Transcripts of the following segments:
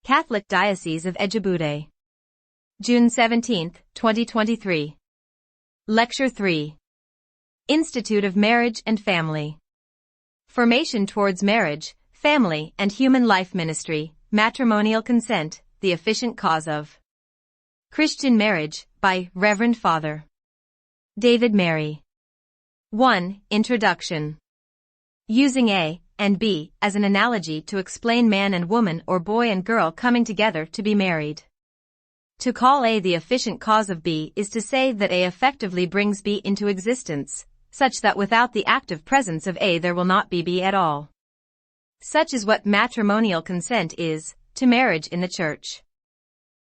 Catholic Diocese of Ejebute. June 17, 2023. Lecture 3. Institute of Marriage and Family. Formation towards Marriage, Family and Human Life Ministry, Matrimonial Consent, the Efficient Cause of Christian Marriage, by Reverend Father David Mary. 1. Introduction. Using A and B as an analogy to explain man and woman or boy and girl coming together to be married. To call A the efficient cause of B is to say that A effectively brings B into existence, such that without the active presence of A there will not be B at all. Such is what matrimonial consent is, to marriage in the Church.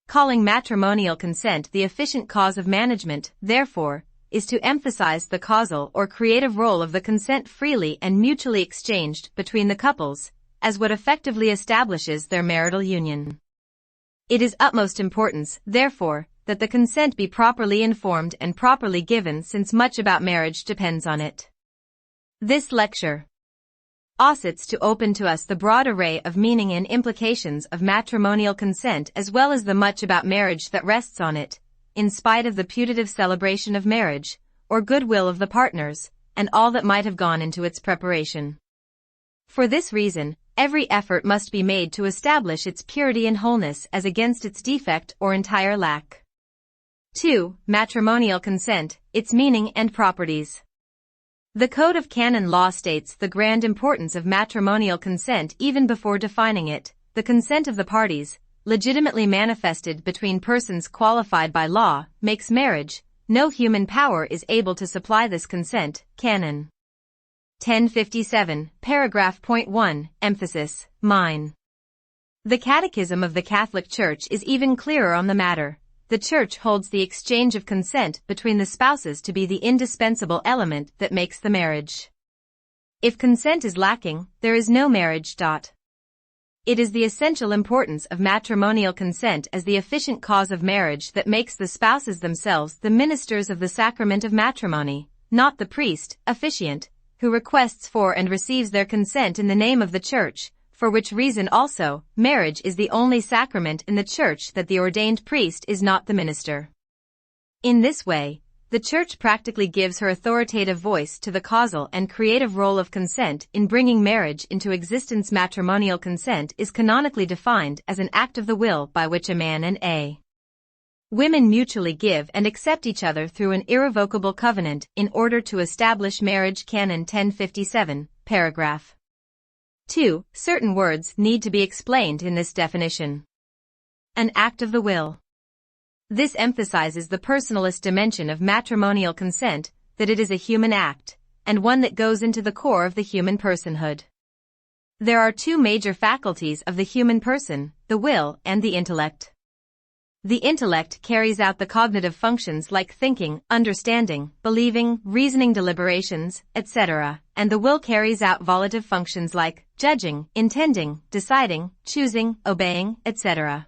Calling matrimonial consent the efficient cause of management, therefore, is to emphasize the causal or creative role of the consent freely and mutually exchanged between the couples, as what effectively establishes their marital union. It is utmost importance, therefore, that the consent be properly informed and properly given, since much about marriage depends on it. This lecture oughts to open to us the broad array of meaning and implications of matrimonial consent, as well as the much about marriage that rests on it, in spite of the putative celebration of marriage, or goodwill of the partners, and all that might have gone into its preparation. For this reason, every effort must be made to establish its purity and wholeness as against its defect or entire lack. 2. Matrimonial consent, its meaning and properties. The Code of Canon Law states the grand importance of matrimonial consent even before defining it: the consent of the parties, legitimately manifested between persons qualified by law, makes marriage. No human power is able to supply this consent. Canon 1057, paragraph .1, emphasis, mine. The Catechism of the Catholic Church is even clearer on the matter. The Church holds the exchange of consent between the spouses to be the indispensable element that makes the marriage. If consent is lacking, there is no marriage. It is the essential importance of matrimonial consent as the efficient cause of marriage that makes the spouses themselves the ministers of the sacrament of matrimony, not the priest, officiant, who requests for and receives their consent in the name of the Church, for which reason also, marriage is the only sacrament in the Church that the ordained priest is not the minister. In this way, the Church practically gives her authoritative voice to the causal and creative role of consent in bringing marriage into existence. Matrimonial consent is canonically defined as an act of the will by which a man and a women mutually give and accept each other through an irrevocable covenant in order to establish marriage. Canon 1057, paragraph 2. Certain words need to be explained in this definition. An act of the will. This emphasizes the personalist dimension of matrimonial consent, that it is a human act, and one that goes into the core of the human personhood. There are two major faculties of the human person, the will and the intellect. The intellect carries out the cognitive functions like thinking, understanding, believing, reasoning, deliberations, etc., and the will carries out volitive functions like judging, intending, deciding, choosing, obeying, etc.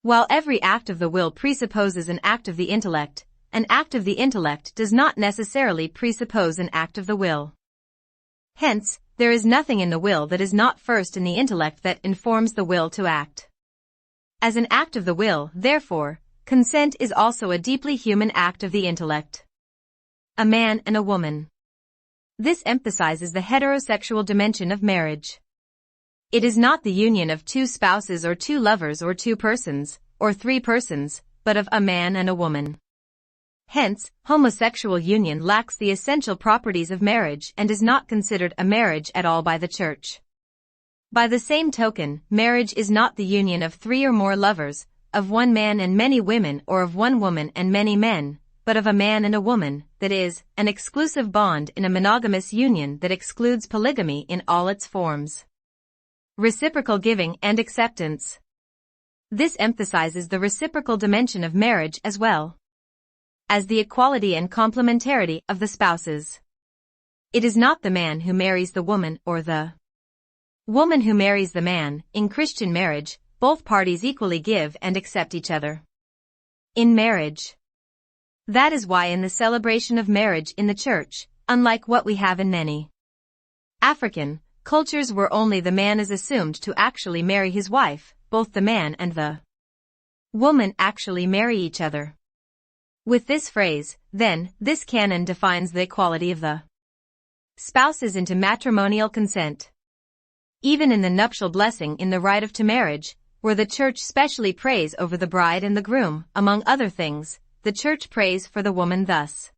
While every act of the will presupposes an act of the intellect, an act of the intellect does not necessarily presuppose an act of the will. Hence, there is nothing in the will that is not first in the intellect that informs the will to act. As an act of the will, therefore, consent is also a deeply human act of the intellect. A man and a woman. This emphasizes the heterosexual dimension of marriage. It is not the union of two spouses or two lovers or two persons, or three persons, but of a man and a woman. Hence, homosexual union lacks the essential properties of marriage and is not considered a marriage at all by the Church. By the same token, marriage is not the union of three or more lovers, of one man and many women, or of one woman and many men, but of a man and a woman, that is, an exclusive bond in a monogamous union that excludes polygamy in all its forms. Reciprocal giving and acceptance. This emphasizes the reciprocal dimension of marriage as well as the equality and complementarity of the spouses. It is not the man who marries the woman or the woman who marries the man. In Christian marriage, both parties equally give and accept each other in marriage. That is why in the celebration of marriage in the Church, unlike what we have in many African cultures where only the man is assumed to actually marry his wife, both the man and the woman actually marry each other. With this phrase, then, this canon defines the equality of the spouses into matrimonial consent. Even in the nuptial blessing in the rite of to marriage, where the church specially prays over the bride and the groom, among other things, the church prays for the woman thus.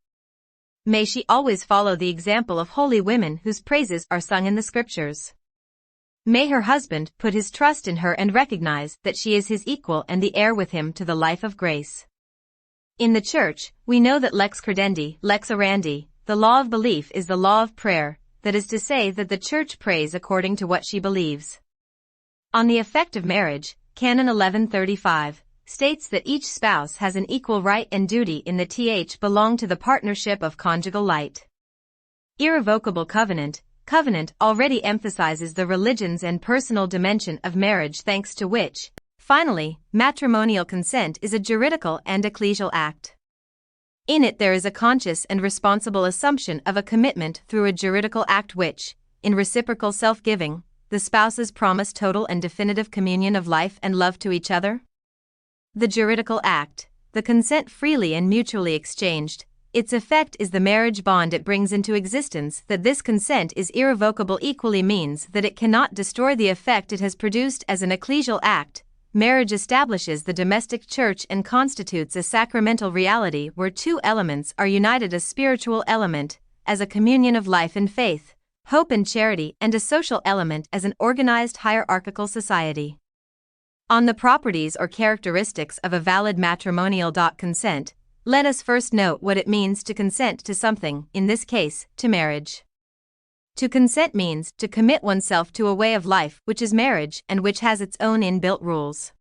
May she always follow the example of holy women whose praises are sung in the scriptures. May her husband put his trust in her and recognize that she is his equal and the heir with him to the life of grace. In the church, we know that lex credendi, lex orandi, the law of belief is the law of prayer, that is to say that the church prays according to what she believes. On the effect of marriage, Canon 1135 states that each spouse has an equal right and duty in the th belong to the partnership of conjugal light. Irrevocable covenant already emphasizes the religions and personal dimension of marriage, thanks to which, finally, matrimonial consent is a juridical and ecclesial act. In it there is a conscious and responsible assumption of a commitment through a juridical act which, in reciprocal self-giving, the spouses promise total and definitive communion of life and love to each other. The juridical act, the consent freely and mutually exchanged, its effect is the marriage bond it brings into existence. That this consent is irrevocable equally means that it cannot destroy the effect it has produced as an ecclesial act. Marriage establishes the domestic church and constitutes a sacramental reality where two elements are united: a spiritual element, as a communion of life and faith, hope and charity, and a social element as an organized hierarchical society. On the properties or characteristics of a valid matrimonial consent, let us first note what it means to consent to something, in this case, to marriage. To consent means to commit oneself to a way of life which is marriage and which has its own inbuilt rules.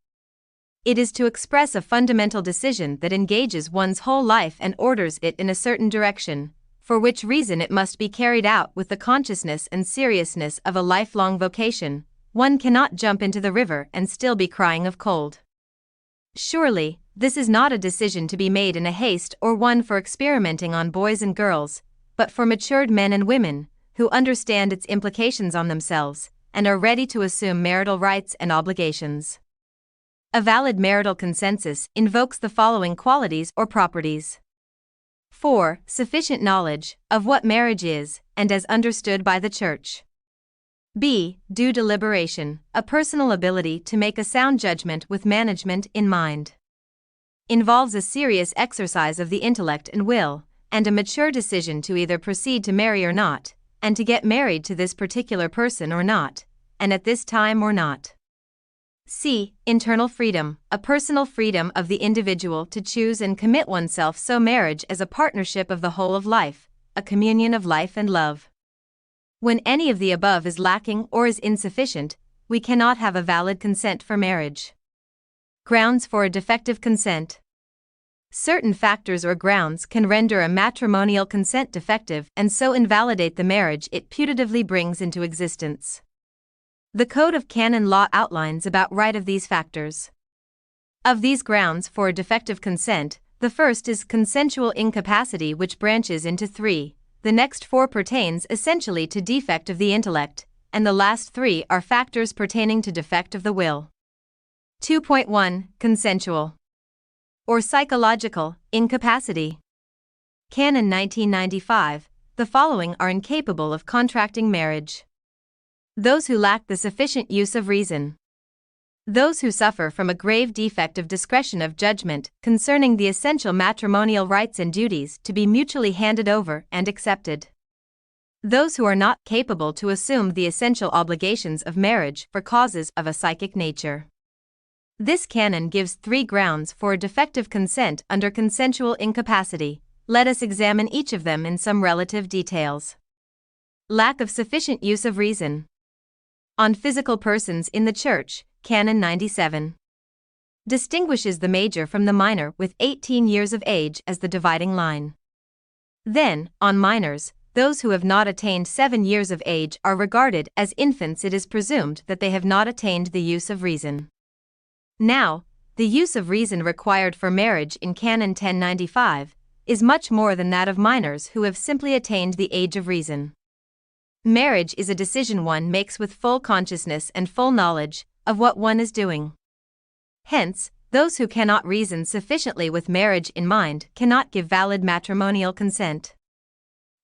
It is to express a fundamental decision that engages one's whole life and orders it in a certain direction, for which reason it must be carried out with the consciousness and seriousness of a lifelong vocation. One cannot jump into the river and still be crying of cold. Surely, this is not a decision to be made in a haste or one for experimenting on boys and girls, but for matured men and women, who understand its implications on themselves, and are ready to assume marital rights and obligations. A valid marital consensus invokes the following qualities or properties. 4. Sufficient knowledge of what marriage is, and as understood by the Church. B. Due deliberation, a personal ability to make a sound judgment with management in mind. Involves a serious exercise of the intellect and will, and a mature decision to either proceed to marry or not, and to get married to this particular person or not, and at this time or not. C. Internal freedom, a personal freedom of the individual to choose and commit oneself so marriage as a partnership of the whole of life, a communion of life and love. When any of the above is lacking or is insufficient, we cannot have a valid consent for marriage. Grounds for a defective consent. Certain factors or grounds can render a matrimonial consent defective and so invalidate the marriage it putatively brings into existence. The Code of Canon Law outlines about right of these factors. Of these grounds for a defective consent, the first is consensual incapacity, which branches into 3. The next 4 pertains essentially to defect of the intellect, and the last 3 are factors pertaining to defect of the will. 2.1 Consensual or psychological incapacity. Canon 1995, the following are incapable of contracting marriage: those who lack the sufficient use of reason, those who suffer from a grave defect of discretion of judgment concerning the essential matrimonial rights and duties to be mutually handed over and accepted, those who are not capable to assume the essential obligations of marriage for causes of a psychic nature. This canon gives 3 grounds for a defective consent under consensual incapacity. Let us examine each of them in some relative details. Lack of sufficient use of reason. On physical persons in the Church, Canon 97 distinguishes the major from the minor with 18 years of age as the dividing line. Then, on minors, those who have not attained 7 years of age are regarded as infants. It is presumed that they have not attained the use of reason. Now, the use of reason required for marriage in Canon 1095 is much more than that of minors who have simply attained the age of reason. Marriage is a decision one makes with full consciousness and full knowledge of what one is doing. Hence, those who cannot reason sufficiently with marriage in mind cannot give valid matrimonial consent.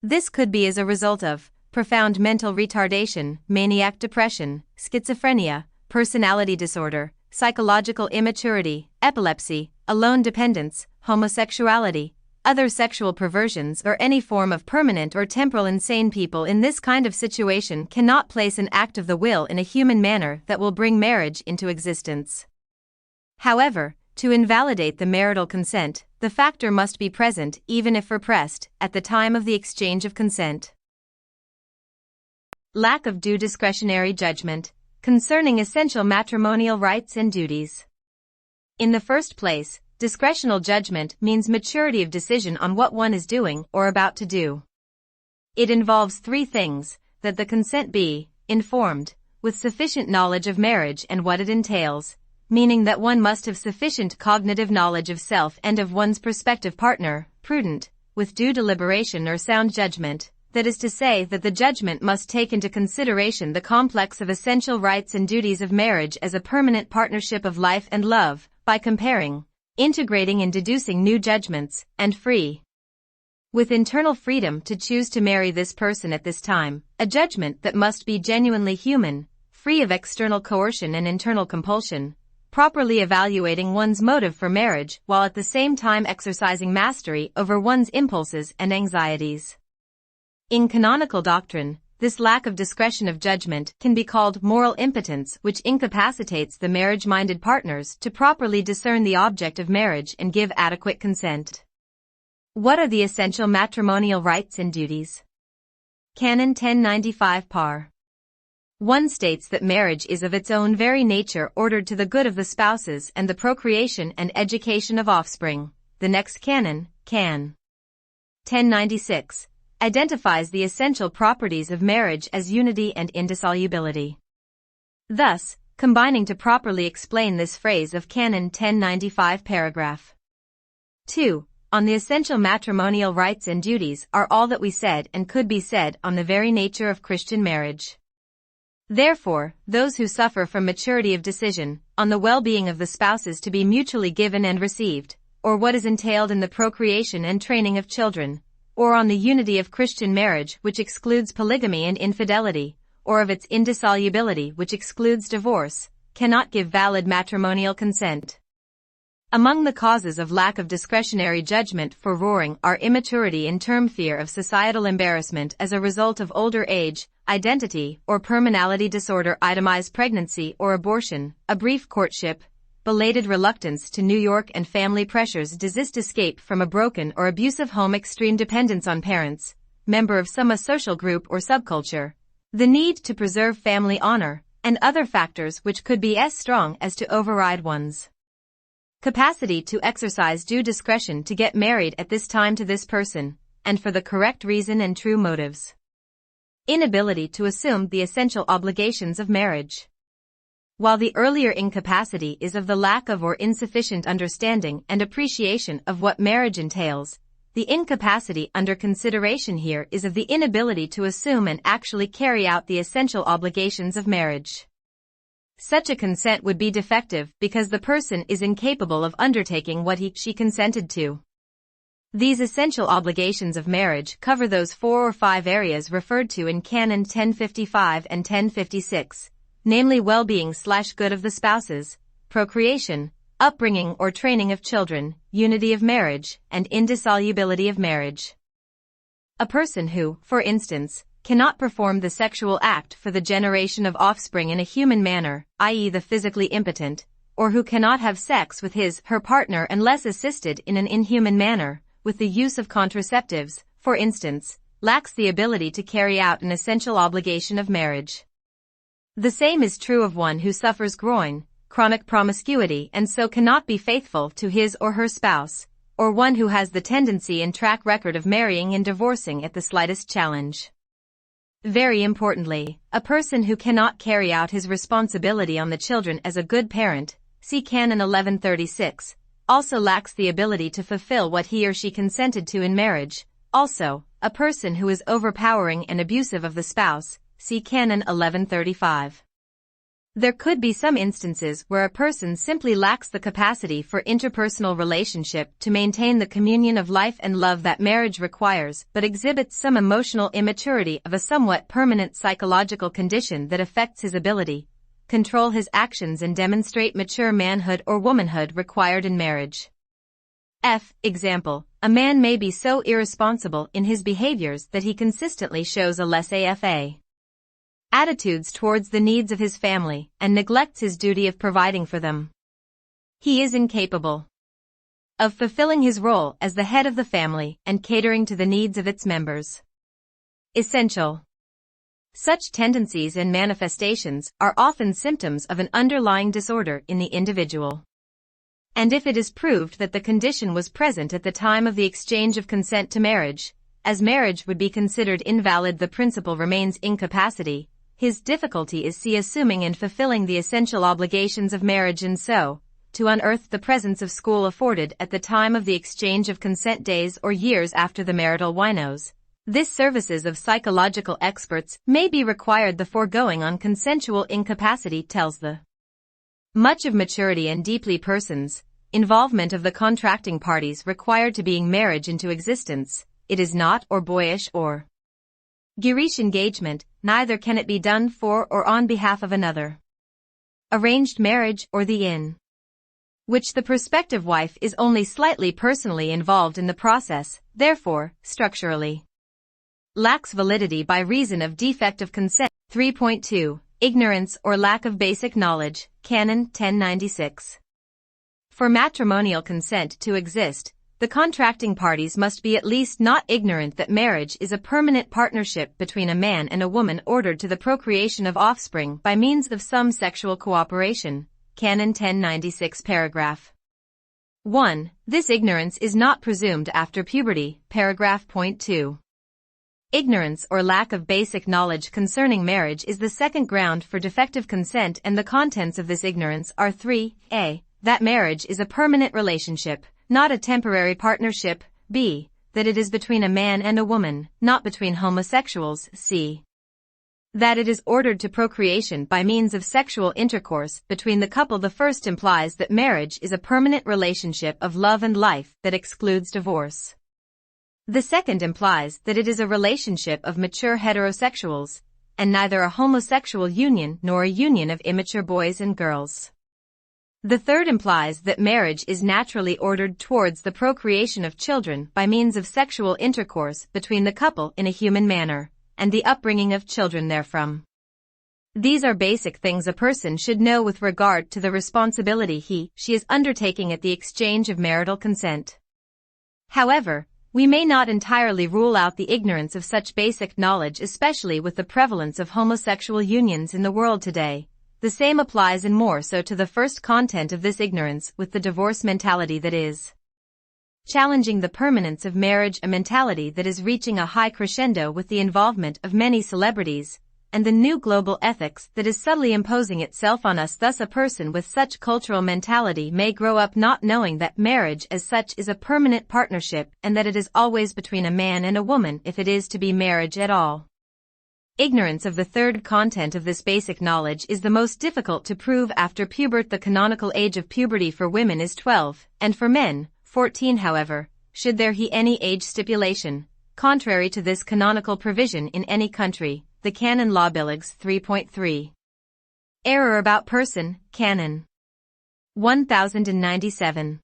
This could be as a result of profound mental retardation, maniac depression, schizophrenia, personality disorder, psychological immaturity, epilepsy, alone dependence, homosexuality, other sexual perversions, or any form of permanent or temporal insane. People in this kind of situation cannot place an act of the will in a human manner that will bring marriage into existence. However, to invalidate the marital consent, the factor must be present, even if repressed, at the time of the exchange of consent. Lack of due discretionary judgment concerning essential matrimonial rights and duties. In the first place, discretional judgment means maturity of decision on what one is doing or about to do. It involves three things: that the consent be informed, with sufficient knowledge of marriage and what it entails, meaning that one must have sufficient cognitive knowledge of self and of one's prospective partner; prudent, with due deliberation or sound judgment, that is to say that the judgment must take into consideration the complex of essential rights and duties of marriage as a permanent partnership of life and love, by comparing, integrating and deducing new judgments, and free, with internal freedom to choose to marry this person at this time, a judgment that must be genuinely human, free of external coercion and internal compulsion, properly evaluating one's motive for marriage while at the same time exercising mastery over one's impulses and anxieties. In canonical doctrine, this lack of discretion of judgment can be called moral impotence, which incapacitates the marriage-minded partners to properly discern the object of marriage and give adequate consent. What are the essential matrimonial rights and duties? Canon 1095 par. 1 states that marriage is of its own very nature ordered to the good of the spouses and the procreation and education of offspring. The next canon, Can. 1096, identifies the essential properties of marriage as unity and indissolubility. Thus, combining to properly explain this phrase of Canon 1095 paragraph 2, on the essential matrimonial rights and duties are all that we said and could be said on the very nature of Christian marriage. Therefore, those who suffer from maturity of decision, on the well-being of the spouses to be mutually given and received, or what is entailed in the procreation and training of children, or on the unity of Christian marriage which excludes polygamy and infidelity, or of its indissolubility which excludes divorce, cannot give valid matrimonial consent. Among the causes of lack of discretionary judgment for roaring are immaturity in term, fear of societal embarrassment as a result of older age, identity or personality disorder, itemized pregnancy or abortion, a brief courtship, belated reluctance to New York and family pressures, desist, escape from a broken or abusive home, extreme dependence on parents, member of some social group or subculture, the need to preserve family honor, and other factors which could be as strong as to override one's capacity to exercise due discretion to get married at this time to this person, and for the correct reason and true motives. Inability to assume the essential obligations of marriage. While the earlier incapacity is of the lack of or insufficient understanding and appreciation of what marriage entails, the incapacity under consideration here is of the inability to assume and actually carry out the essential obligations of marriage. Such a consent would be defective because the person is incapable of undertaking what she consented to. These essential obligations of marriage cover those 4 or 5 areas referred to in Canon 1055 and 1056. Namely well-being/good of the spouses, procreation, upbringing or training of children, unity of marriage, and indissolubility of marriage. A person who, for instance, cannot perform the sexual act for the generation of offspring in a human manner, i.e. the physically impotent, or who cannot have sex with his/her partner unless assisted in an inhuman manner, with the use of contraceptives, for instance, lacks the ability to carry out an essential obligation of marriage. The same is true of one who suffers chronic promiscuity and so cannot be faithful to his or her spouse, or one who has the tendency and track record of marrying and divorcing at the slightest challenge. Very importantly, a person who cannot carry out his responsibility on the children as a good parent, see Canon 1136, also lacks the ability to fulfill what he or she consented to in marriage. Also, a person who is overpowering and abusive of the spouse, see Canon 1135. There could be some instances where a person simply lacks the capacity for interpersonal relationship to maintain the communion of life and love that marriage requires, but exhibits some emotional immaturity of a somewhat permanent psychological condition that affects his ability, control his actions and demonstrate mature manhood or womanhood required in marriage. Example, a man may be so irresponsible in his behaviors that he consistently shows a laissez-faire attitudes towards the needs of his family and neglects his duty of providing for them. He is incapable of fulfilling his role as the head of the family and catering to the needs of its members. Essential. Such tendencies and manifestations are often symptoms of an underlying disorder in the individual. And if it is proved that the condition was present at the time of the exchange of consent to marriage, as marriage would be considered invalid, the principle remains incapacity. His difficulty is assuming and fulfilling the essential obligations of marriage, and so, to unearth the presence of school afforded at the time of the exchange of consent days or years after the marital winos. This services of psychological experts may be required. The foregoing on consensual incapacity tells the much of maturity and deeply persons' involvement of the contracting parties required to being marriage into existence. It is not or boyish or girish engagement, neither can it be done for or on behalf of another. Arranged marriage or the in which the prospective wife is only slightly personally involved in the process, therefore, structurally lacks validity by reason of defect of consent. 3.2. Ignorance or lack of basic knowledge, Canon 1096. For matrimonial consent to exist, the contracting parties must be at least not ignorant that marriage is a permanent partnership between a man and a woman ordered to the procreation of offspring by means of some sexual cooperation. Canon 1096 paragraph 1. This ignorance is not presumed after puberty. Paragraph point 2. Ignorance or lack of basic knowledge concerning marriage is the second ground for defective consent, and the contents of this ignorance are 3a. That marriage is a permanent relationship, not a temporary partnership. B. That it is between a man and a woman, not between homosexuals. C. That it is ordered to procreation by means of sexual intercourse between the couple. The first implies that marriage is a permanent relationship of love and life that excludes divorce. The second implies that it is a relationship of mature heterosexuals, and neither a homosexual union nor a union of immature boys and girls. The third implies that marriage is naturally ordered towards the procreation of children by means of sexual intercourse between the couple in a human manner, and the upbringing of children therefrom. These are basic things a person should know with regard to the responsibility she is undertaking at the exchange of marital consent. However, we may not entirely rule out the ignorance of such basic knowledge, especially with the prevalence of homosexual unions in the world today. The same applies and more so to the first content of this ignorance with the divorce mentality that is challenging the permanence of marriage, a mentality that is reaching a high crescendo with the involvement of many celebrities, and the new global ethics that is subtly imposing itself on us. Thus, a person with such cultural mentality may grow up not knowing that marriage as such is a permanent partnership and that it is always between a man and a woman if it is to be marriage at all. Ignorance of the third content of this basic knowledge is the most difficult to prove after puberty. The canonical age of puberty for women is 12, and for men, 14. However, should there be any age stipulation, contrary to this canonical provision in any country, the Canon Law Billigs 3.3. Error about person, Canon 1097.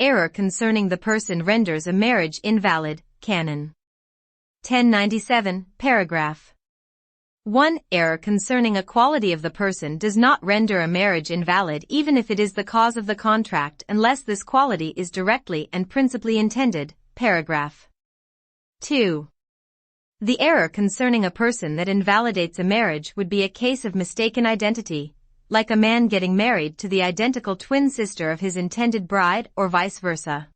Error concerning the person renders a marriage invalid, Canon 1097, paragraph 1. Error concerning a quality of the person does not render a marriage invalid even if it is the cause of the contract unless this quality is directly and principally intended, paragraph 2. The error concerning a person that invalidates a marriage would be a case of mistaken identity, like a man getting married to the identical twin sister of his intended bride or vice versa.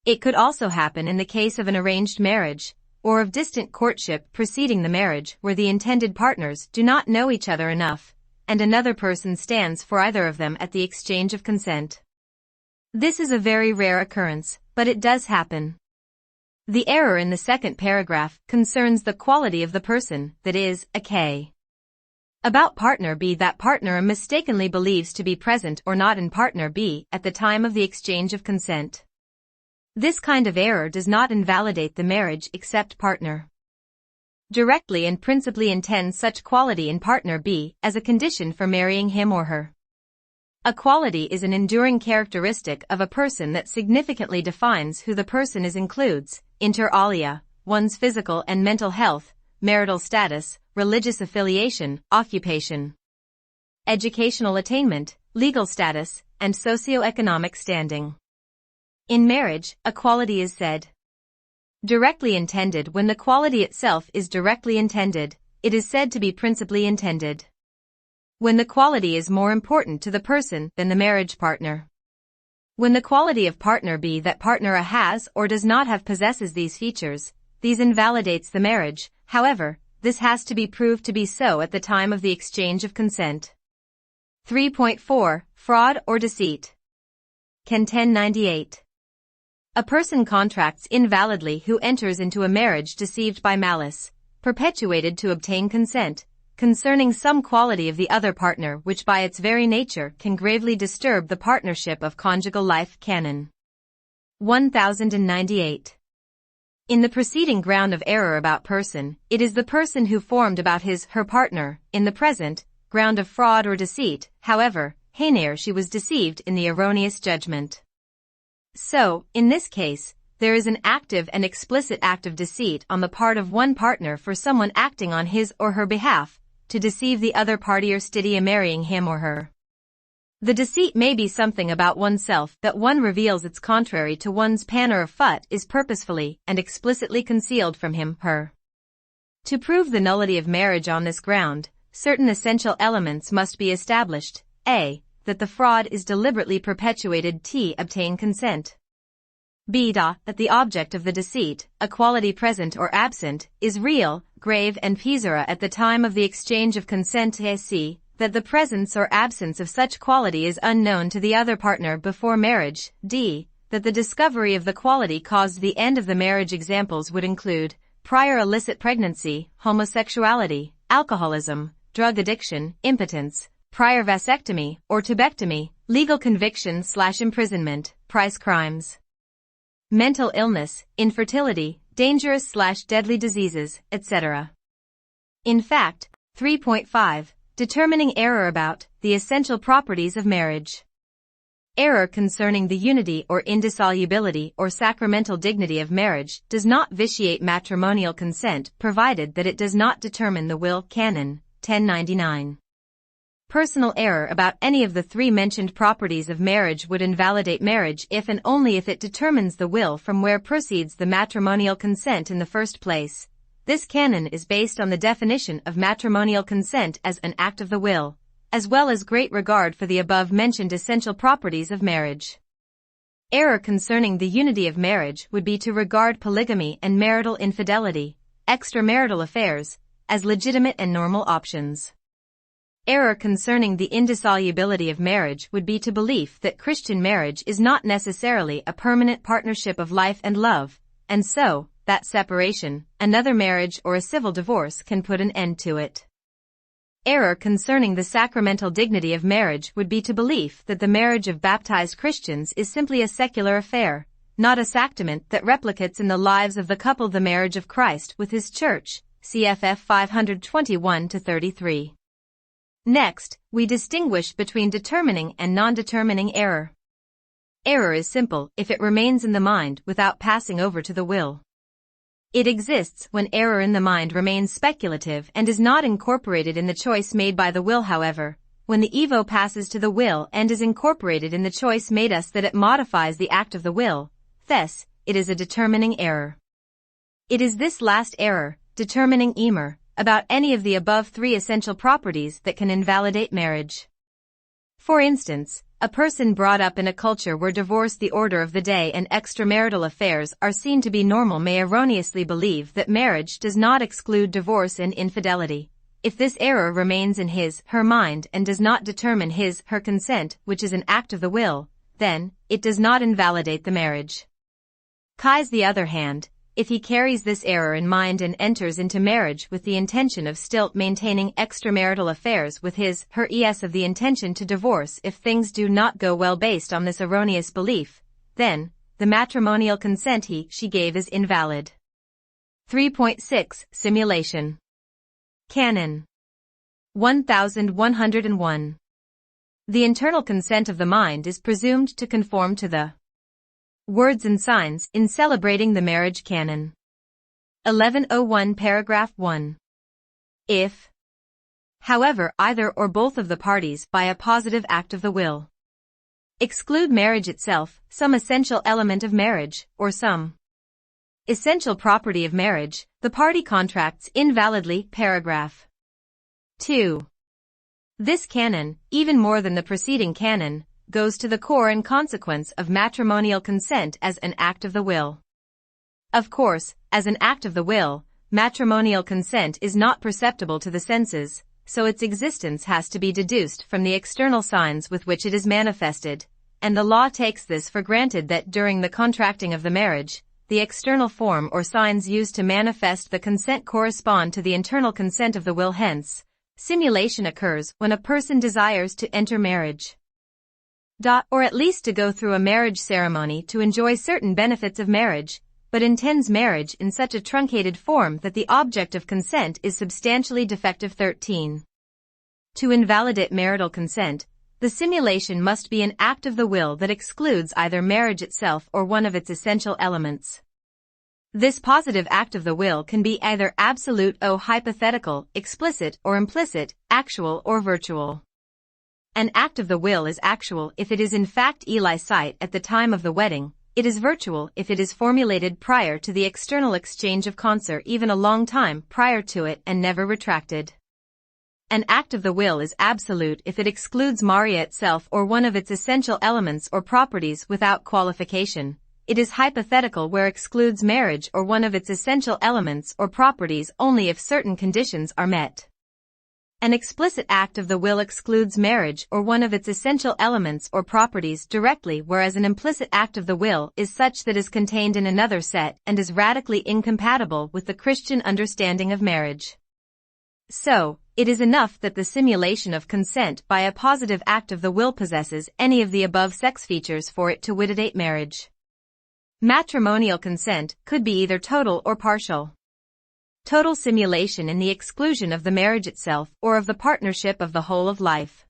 It could also happen in the case of an arranged marriage, or of distant courtship preceding the marriage where the intended partners do not know each other enough, and another person stands for either of them at the exchange of consent. This is a very rare occurrence, but it does happen. The error in the second paragraph concerns the quality of the person, that is, a About partner B, that partner A mistakenly believes to be present or not in partner B at the time of the exchange of consent. This kind of error does not invalidate the marriage except partner directly and principally intends such quality in partner B as a condition for marrying him or her. A quality is an enduring characteristic of a person that significantly defines who the person is, includes, inter alia, one's physical and mental health, marital status, religious affiliation, occupation, educational attainment, legal status, and socioeconomic standing. In marriage, a quality is said directly intended when the quality itself is directly intended. It is said to be principally intended when the quality is more important to the person than the marriage partner. When the quality of partner B that partner A has or does not have possesses these features, these invalidates the marriage. However, this has to be proved to be so at the time of the exchange of consent. 3.4 Fraud or deceit. Can 1098. A person contracts invalidly who enters into a marriage deceived by malice, perpetuated to obtain consent, concerning some quality of the other partner which by its very nature can gravely disturb the partnership of conjugal life. Canon 1098. In the preceding ground of error about person, it is the person who formed about her partner. In the present ground of fraud or deceit, however, haener she was deceived in the erroneous judgment. So, in this case, there is an active and explicit act of deceit on the part of one partner for someone acting on his or her behalf, to deceive the other party or stidia marrying him or her. The deceit may be something about oneself that one reveals its contrary to one's panner of foot is purposefully and explicitly concealed from him, her. To prove the nullity of marriage on this ground, certain essential elements must be established. A. That the fraud is deliberately perpetuated. T. Obtain consent. B. That the object of the deceit, a quality present or absent, is real, grave and pisera at the time of the exchange of consent. C. That the presence or absence of such quality is unknown to the other partner before marriage. D. That the discovery of the quality caused the end of the marriage. Examples would include prior illicit pregnancy, homosexuality, alcoholism, drug addiction, impotence, prior vasectomy or tubectomy, legal conviction/imprisonment, price crimes, mental illness, infertility, dangerous/deadly diseases, etc. In fact, 3.5 Determining error about the essential properties of marriage. Error concerning the unity or indissolubility or sacramental dignity of marriage does not vitiate matrimonial consent provided that it does not determine the will. Canon 1099. Personal error about any of the three mentioned properties of marriage would invalidate marriage if and only if it determines the will from where proceeds the matrimonial consent in the first place. This canon is based on the definition of matrimonial consent as an act of the will, as well as great regard for the above-mentioned essential properties of marriage. Error concerning the unity of marriage would be to regard polygamy and marital infidelity, extramarital affairs, as legitimate and normal options. Error concerning the indissolubility of marriage would be to belief that Christian marriage is not necessarily a permanent partnership of life and love, and so, that separation, another marriage or a civil divorce can put an end to it. Error concerning the sacramental dignity of marriage would be to belief that the marriage of baptized Christians is simply a secular affair, not a sacrament that replicates in the lives of the couple the marriage of Christ with his church, CFF 521-33. Next, we distinguish between determining and non-determining error. Error is simple if it remains in the mind without passing over to the will. It exists when error in the mind remains speculative and is not incorporated in the choice made by the will. However, when the evo passes to the will and is incorporated in the choice made us that it modifies the act of the will, thus, it is a determining error. It is this last error, determining emer, about any of the above three essential properties that can invalidate marriage. For instance, a person brought up in a culture where divorce the order of the day and extramarital affairs are seen to be normal may erroneously believe that marriage does not exclude divorce and infidelity. If this error remains in her mind and does not determine her consent, which is an act of the will, then, it does not invalidate the marriage. Kai's the other hand, if he carries this error in mind and enters into marriage with the intention of still maintaining extramarital affairs with her of the intention to divorce if things do not go well based on this erroneous belief, then, the matrimonial consent she gave is invalid. 3.6 Simulation. Canon 1101. The internal consent of the mind is presumed to conform to the words and signs in celebrating the marriage canon. 1101 Paragraph 1. If, however, either or both of the parties by a positive act of the will exclude marriage itself, some essential element of marriage, or some essential property of marriage, the party contracts invalidly. Paragraph 2. This canon, even more than the preceding canon, goes to the core and consequence of matrimonial consent as an act of the will. Of course, as an act of the will, matrimonial consent is not perceptible to the senses, so its existence has to be deduced from the external signs with which it is manifested, and the law takes this for granted that during the contracting of the marriage, the external form or signs used to manifest the consent correspond to the internal consent of the will. Hence, simulation occurs when a person desires to enter marriage, or at least to go through a marriage ceremony to enjoy certain benefits of marriage, but intends marriage in such a truncated form that the object of consent is substantially defective. 13. To invalidate marital consent, the simulation must be an act of the will that excludes either marriage itself or one of its essential elements. This positive act of the will can be either absolute or hypothetical, explicit or implicit, actual or virtual. An act of the will is actual if it is in fact illicit at the time of the wedding. It is virtual if it is formulated prior to the external exchange of consent, even a long time prior to it, and never retracted. An act of the will is absolute if it excludes Maria itself or one of its essential elements or properties without qualification. It is hypothetical where excludes marriage or one of its essential elements or properties only if certain conditions are met. An explicit act of the will excludes marriage or one of its essential elements or properties directly, whereas an implicit act of the will is such that is contained in another set and is radically incompatible with the Christian understanding of marriage. So, it is enough that the simulation of consent by a positive act of the will possesses any of the above sex features for it to validate marriage. Matrimonial consent could be either total or partial. Total simulation in the exclusion of the marriage itself or of the partnership of the whole of life.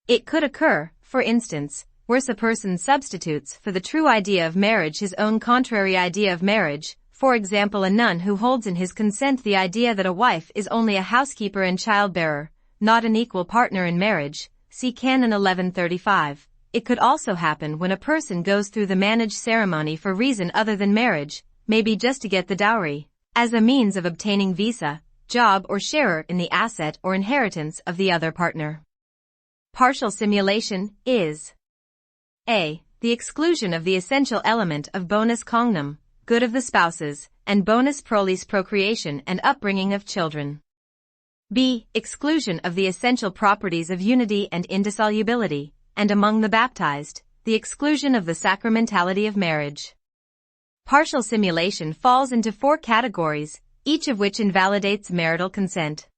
It could occur, for instance, where a person substitutes for the true idea of marriage his own contrary idea of marriage, for example a nun who holds in his consent the idea that a wife is only a housekeeper and childbearer, not an equal partner in marriage, see Canon 1135. It could also happen when a person goes through the marriage ceremony for reason other than marriage, maybe just to get the dowry, as a means of obtaining visa, job or sharer in the asset or inheritance of the other partner. Partial simulation is a. The exclusion of the essential element of bonus cognum, good of the spouses, and bonus prolis procreation and upbringing of children. b. Exclusion of the essential properties of unity and indissolubility, and among the baptized, the exclusion of the sacramentality of marriage. Partial simulation falls into 4 categories, each of which invalidates marital consent.